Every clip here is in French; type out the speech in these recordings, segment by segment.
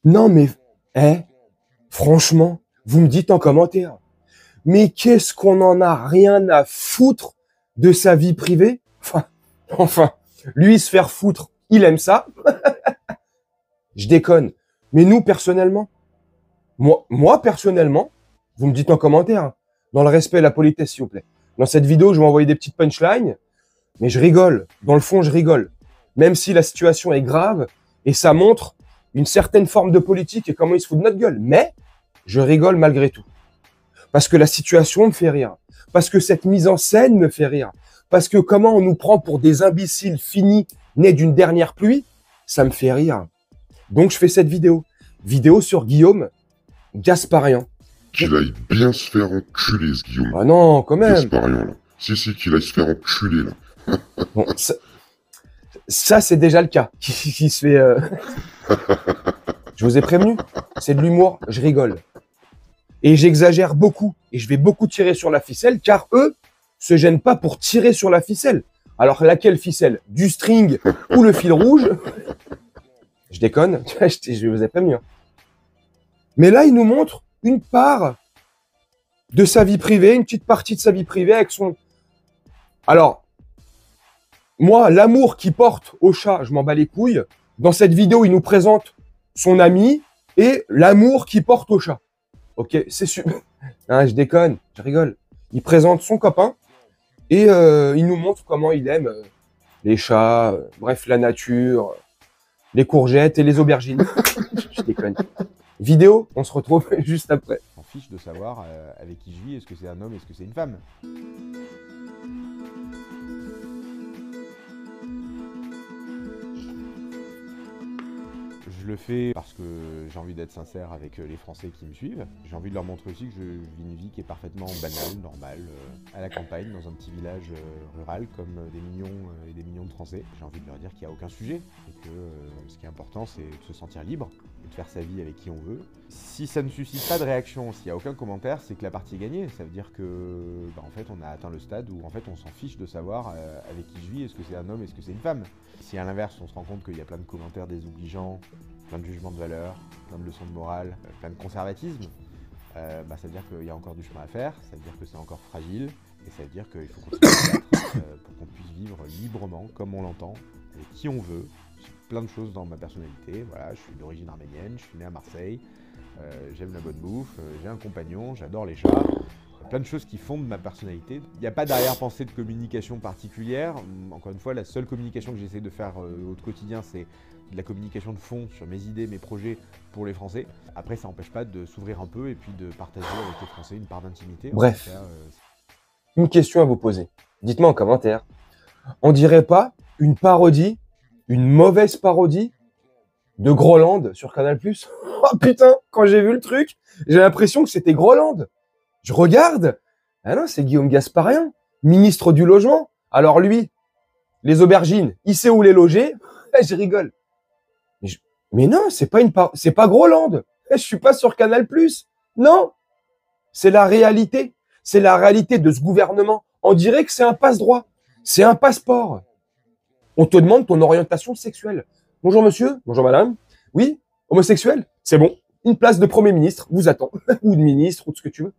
Non, mais, eh, franchement, vous me dites en commentaire. Mais qu'est-ce qu'on en a rien à foutre de sa vie privée? Enfin, lui, se faire foutre, il aime ça. Je déconne. Mais nous, personnellement, moi, personnellement, vous me dites en commentaire, hein, dans le respect et la politesse, s'il vous plaît. Dans cette vidéo, je vais envoyer des petites punchlines, mais je rigole. Dans le fond, je rigole. Même si la situation est grave, et ça montre une certaine forme de politique et comment ils se foutent de notre gueule. Mais, je rigole malgré tout. Parce que la situation me fait rire. Parce que cette mise en scène me fait rire. Parce que comment on nous prend pour des imbéciles finis, nés d'une dernière pluie, ça me fait rire. Donc, je fais cette vidéo. Vidéo sur Guillaume Gasparian. Qu'il aille bien se faire enculer, ce Guillaume. Ah non, quand même. Gasparian, là. Si, qu'il aille se faire enculer, là. Bon, ça c'est déjà le cas. Qui se fait... Je vous ai prévenu. C'est de l'humour, je rigole. Et j'exagère beaucoup. Et je vais beaucoup tirer sur la ficelle, car eux se gênent pas pour tirer sur la ficelle. Alors, laquelle ficelle? Du string ou le fil rouge? Je déconne. Je vous ai prévenu. Mais là, il nous montre une part de sa vie privée, une petite partie de sa vie privée avec son... Alors, moi, l'amour qu'il porte au chat, je m'en bats les couilles. Dans cette vidéo, il nous présente son ami et l'amour qu'il porte au chat. Ok, c'est super. Hein, je déconne, je rigole. Il présente son copain et il nous montre comment il aime les chats, bref, la nature, les courgettes et les aubergines. Je déconne. Vidéo, on se retrouve juste après. On s'en fiche de savoir avec qui je vis, est-ce que c'est un homme, est-ce que c'est une femme. Je le fais parce que j'ai envie d'être sincère avec les Français qui me suivent. J'ai envie de leur montrer aussi que je vis une vie qui est parfaitement banale, normale, à la campagne, dans un petit village rural, comme des millions et des millions de Français. J'ai envie de leur dire qu'il n'y a aucun sujet, et que ce qui est important, c'est de se sentir libre, et de faire sa vie avec qui on veut. Si ça ne suscite pas de réaction, s'il n'y a aucun commentaire, c'est que la partie est gagnée. Ça veut dire que, en fait, on a atteint le stade où, en fait, on s'en fiche de savoir avec qui je vis, est-ce que c'est un homme, est-ce que c'est une femme. Si à l'inverse, on se rend compte qu'il y a plein de commentaires désobligeants, plein de jugements de valeur, plein de leçons de morale, plein de conservatisme, ça veut dire qu'il y a encore du chemin à faire, ça veut dire que c'est encore fragile, et ça veut dire qu'il faut continuer à se battre pour qu'on puisse vivre librement, comme on l'entend, avec qui on veut. J'ai plein de choses dans ma personnalité, voilà, je suis d'origine arménienne, je suis né à Marseille, j'aime la bonne bouffe, j'ai un compagnon, j'adore les chats. Plein de choses qui fondent ma personnalité. Il n'y a pas d'arrière-pensée de communication particulière. Encore une fois, la seule communication que j'essaie de faire au quotidien, c'est de la communication de fond sur mes idées, mes projets pour les Français. Après, ça n'empêche pas de s'ouvrir un peu et puis de partager avec les Français une part d'intimité. Bref, une question à vous poser. Dites-moi en commentaire. On dirait pas une parodie, une mauvaise parodie de Groland sur Canal+? Oh putain, quand j'ai vu le truc, j'ai l'impression que c'était Groland. Je regarde. Ah non, c'est Guillaume Gasparian, ministre du Logement. Alors lui, les aubergines, il sait où les loger. Je rigole. Mais non, c'est pas Groland. Je suis pas sur Canal+. Non. C'est la réalité. C'est la réalité de ce gouvernement. On dirait que c'est un passe-droit. C'est un passeport. On te demande ton orientation sexuelle. Bonjour monsieur, bonjour madame. Oui, homosexuel? C'est bon. Une place de Premier ministre vous attend. Ou de ministre, ou de ce que tu veux.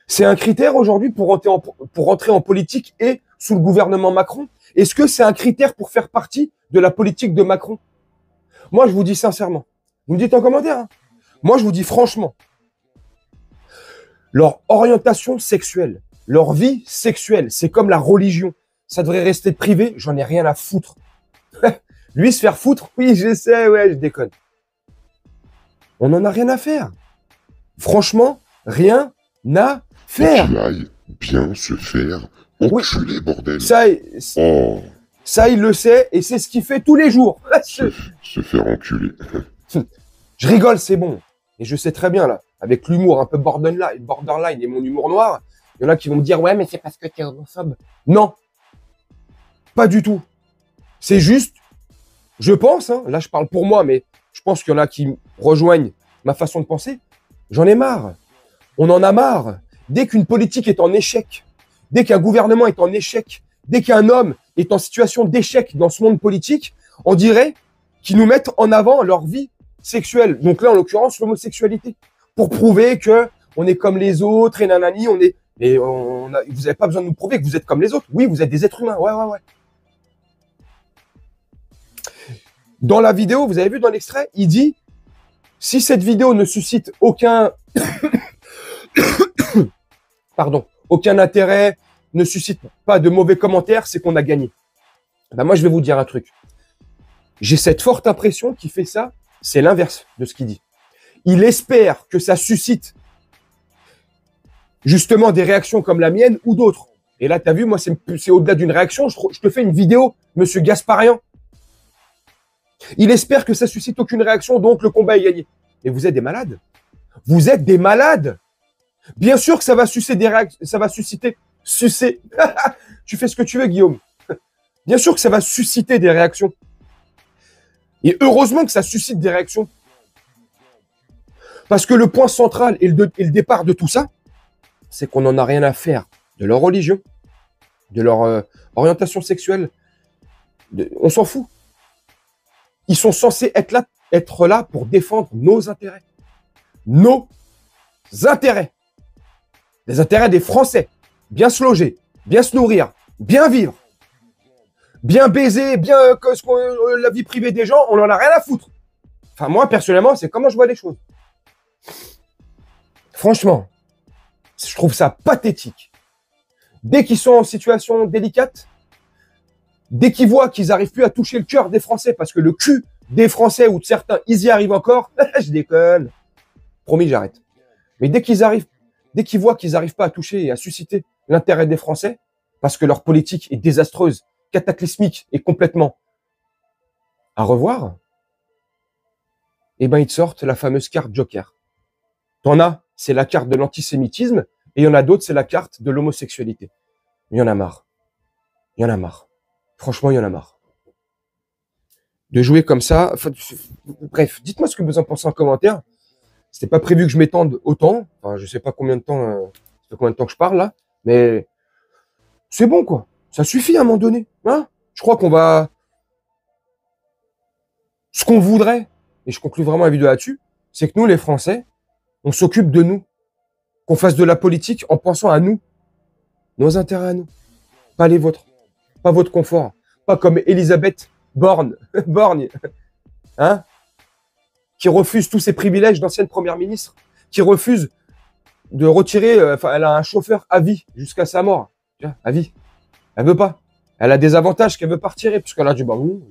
C'est un critère aujourd'hui pour rentrer en politique et sous le gouvernement Macron. Est-ce que c'est un critère pour faire partie de la politique de Macron? Moi, je vous dis sincèrement. Vous me dites en commentaire. Hein. Moi, je vous dis franchement. Leur orientation sexuelle, leur vie sexuelle, c'est comme la religion. Ça devrait rester privé. J'en ai rien à foutre. Lui, se faire foutre, oui, j'essaie, ouais, je déconne. On n'en a rien à faire. Franchement, rien à faire. Qu'il aille bien se faire enculer, oui. Bordel. Ça, il le sait, et c'est ce qu'il fait tous les jours. Se faire enculer. Je rigole, c'est bon. Et je sais très bien, là, avec l'humour un peu borderline et mon humour noir, il y en a qui vont me dire, ouais, mais c'est parce que t'es homophobe. Non. Pas du tout. C'est juste, je pense, hein, là je parle pour moi, mais je pense qu'il y en a qui rejoignent ma façon de penser. J'en ai marre. On en a marre. Dès qu'une politique est en échec, dès qu'un gouvernement est en échec, dès qu'un homme est en situation d'échec dans ce monde politique, on dirait qui nous mettent en avant leur vie sexuelle. Donc là, en l'occurrence, l'homosexualité. Pour prouver que on est comme les autres et nanani, vous n'avez pas besoin de nous prouver que vous êtes comme les autres. Oui, vous êtes des êtres humains. Ouais. Dans la vidéo, vous avez vu dans l'extrait, il dit, si cette vidéo ne suscite aucun intérêt, ne suscite pas de mauvais commentaires, c'est qu'on a gagné. Ben moi, je vais vous dire un truc. J'ai cette forte impression qu'il fait ça, c'est l'inverse de ce qu'il dit. Il espère que ça suscite justement des réactions comme la mienne ou d'autres. Et là, tu as vu, moi, c'est au-delà d'une réaction. Je te fais une vidéo, monsieur Gasparian. Il espère que ça suscite aucune réaction, donc le combat est gagné. Et vous êtes des malades. Vous êtes des malades. Bien sûr que ça va susciter des réactions, ça va susciter. Tu fais ce que tu veux, Guillaume. Bien sûr que ça va susciter des réactions. Et heureusement que ça suscite des réactions. Parce que le point central et le départ de tout ça, c'est qu'on n'en a rien à faire de leur religion, de leur orientation sexuelle. On s'en fout. Ils sont censés être là pour défendre nos intérêts. Nos intérêts. Les intérêts des Français. Bien se loger, bien se nourrir, bien vivre, bien baiser, bien la vie privée des gens, on n'en a rien à foutre. Enfin, moi, personnellement, c'est comment je vois les choses. Franchement, je trouve ça pathétique. Dès qu'ils sont en situation délicate, dès qu'ils voient qu'ils n'arrivent plus à toucher le cœur des Français, parce que le cul des Français ou de certains, ils y arrivent encore, je déconne. Promis, j'arrête. Mais dès qu'ils voient qu'ils n'arrivent pas à toucher et à susciter l'intérêt des Français, parce que leur politique est désastreuse, cataclysmique et complètement à revoir, eh ben, ils te sortent la fameuse carte Joker. T'en as, c'est la carte de l'antisémitisme, et il y en a d'autres, c'est la carte de l'homosexualité. Il y en a marre. Il y en a marre. Franchement, il y en a marre. De jouer comme ça. Enfin, bref, dites-moi ce que vous en pensez en commentaire. C'était pas prévu que je m'étende autant. Enfin, je sais pas combien de temps, que je parle là, mais c'est bon quoi. Ça suffit à un moment donné. Hein, je crois qu'on va, ce qu'on voudrait, et je conclue vraiment la vidéo là-dessus, c'est que nous, les Français, on s'occupe de nous, qu'on fasse de la politique en pensant à nous, nos intérêts à nous, pas les vôtres, pas votre confort, pas comme Elisabeth Borne, hein, qui refuse tous ses privilèges d'ancienne première ministre, qui refuse de retirer, elle a un chauffeur à vie jusqu'à sa mort, à vie. Elle veut pas. Elle a des avantages qu'elle veut pas retirer, puisqu'elle a dit bah oui.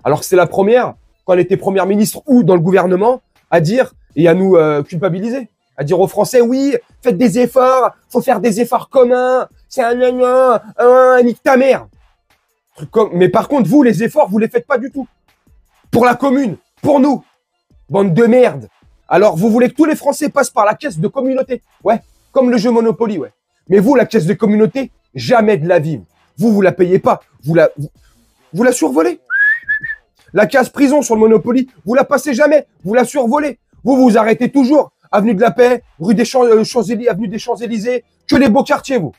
Alors que c'est la première, quand elle était première ministre ou dans le gouvernement, à dire et à nous culpabiliser, à dire aux Français oui, faites des efforts, faut faire des efforts communs, c'est nique ta mère. Mais par contre, vous, les efforts, vous les faites pas du tout. Pour la commune, pour nous. Bande de merde. Alors, vous voulez que tous les Français passent par la caisse de communauté. Ouais, comme le jeu Monopoly, ouais. Mais vous, la caisse de communauté, jamais de la vie. Vous la payez pas. Vous la survolez. La case prison sur le Monopoly, vous la passez jamais. Vous la survolez. Vous arrêtez toujours. Avenue de la Paix, rue des Champs-Élysées, avenue des Champs-Élysées. Que les beaux quartiers, vous.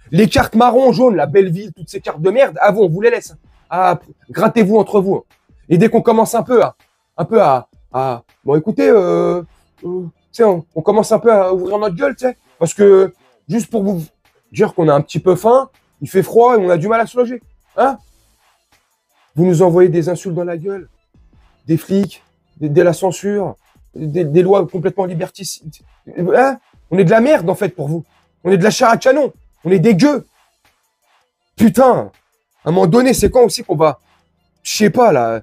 Les cartes marron, jaune, la Belleville, toutes ces cartes de merde, ah vous, on vous les laisse. Ah, grattez-vous entre vous. Et dès qu'on commence un peu à bon, écoutez, on commence un peu à ouvrir notre gueule, tu sais, parce que juste pour vous dire qu'on a un petit peu faim, il fait froid et on a du mal à se loger, hein. Vous nous envoyez des insultes dans la gueule, des flics, de la censure, des lois complètement liberticides, hein. On est de la merde en fait pour vous. On est de la chair à canon. On est des gueux. Putain, à un moment donné, c'est quand aussi qu'on va, je sais pas là,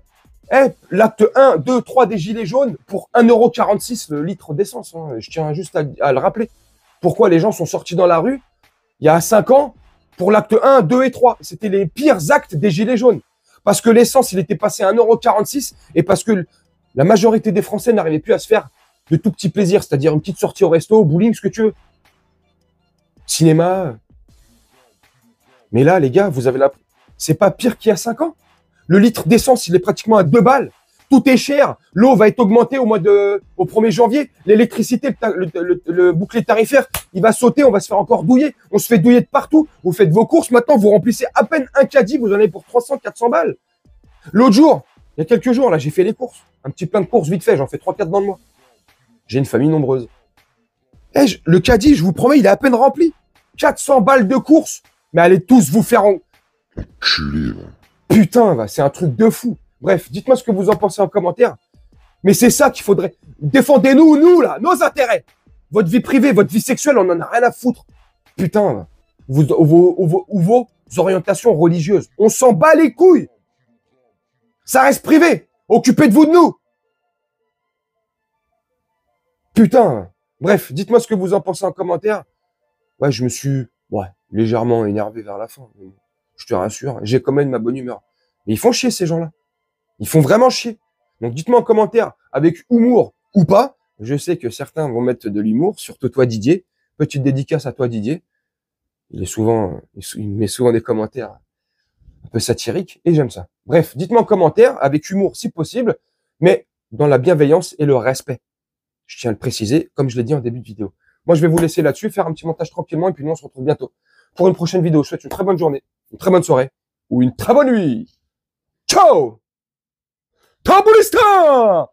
l'acte 1, 2, 3 des gilets jaunes pour 1,46 € le litre d'essence. Hein. Je tiens juste à le rappeler. Pourquoi les gens sont sortis dans la rue il y a 5 ans pour l'acte 1, 2 et 3. C'était les pires actes des gilets jaunes. Parce que l'essence, il était passé à 1,46 € et parce que la majorité des Français n'arrivaient plus à se faire de tout petits plaisirs, c'est-à-dire une petite sortie au resto, au bowling, ce que tu veux. Cinéma. Mais là, les gars, vous avez c'est pas pire qu'il y a 5 ans. Le litre d'essence, il est pratiquement à 2 balles. Tout est cher. L'eau va être augmentée au 1er janvier. L'électricité, le bouclier tarifaire, il va sauter. On va se faire encore douiller. On se fait douiller de partout. Vous faites vos courses. Maintenant, vous remplissez à peine un caddie. Vous en avez pour 300, 400 balles. L'autre jour, Il y a quelques jours, là, j'ai fait les courses. Un petit plein de courses vite fait, j'en fais 3-4 dans le mois. J'ai une famille nombreuse. Eh, le caddie, je vous promets, il est à peine rempli. 400 balles de courses. Mais allez tous vous faire en... Enculé, va. Putain, va, c'est un truc de fou. Bref, dites-moi ce que vous en pensez en commentaire. Mais c'est ça qu'il faudrait. Défendez-nous, nous, là, nos intérêts. Votre vie privée, votre vie sexuelle, on en a rien à foutre. Putain, va. Vos orientations religieuses. On s'en bat les couilles. Ça reste privé. Occupez de vous de nous. Putain. Bref, dites-moi ce que vous en pensez en commentaire. Ouais, je me suis légèrement énervé vers la fin. Je te rassure, j'ai quand même ma bonne humeur. Mais ils font chier, ces gens-là. Ils font vraiment chier. Donc dites-moi en commentaire, avec humour ou pas. Je sais que certains vont mettre de l'humour, surtout toi, Didier. Petite dédicace à toi, Didier. Il met souvent des commentaires un peu satiriques et j'aime ça. Bref, dites-moi en commentaire, avec humour si possible, mais dans la bienveillance et le respect. Je tiens à le préciser, comme je l'ai dit en début de vidéo. Moi, je vais vous laisser là-dessus, faire un petit montage tranquillement, et puis nous, on se retrouve bientôt pour une prochaine vidéo. Je vous souhaite une très bonne journée, une très bonne soirée, ou une très bonne nuit. Ciao! Tambourista!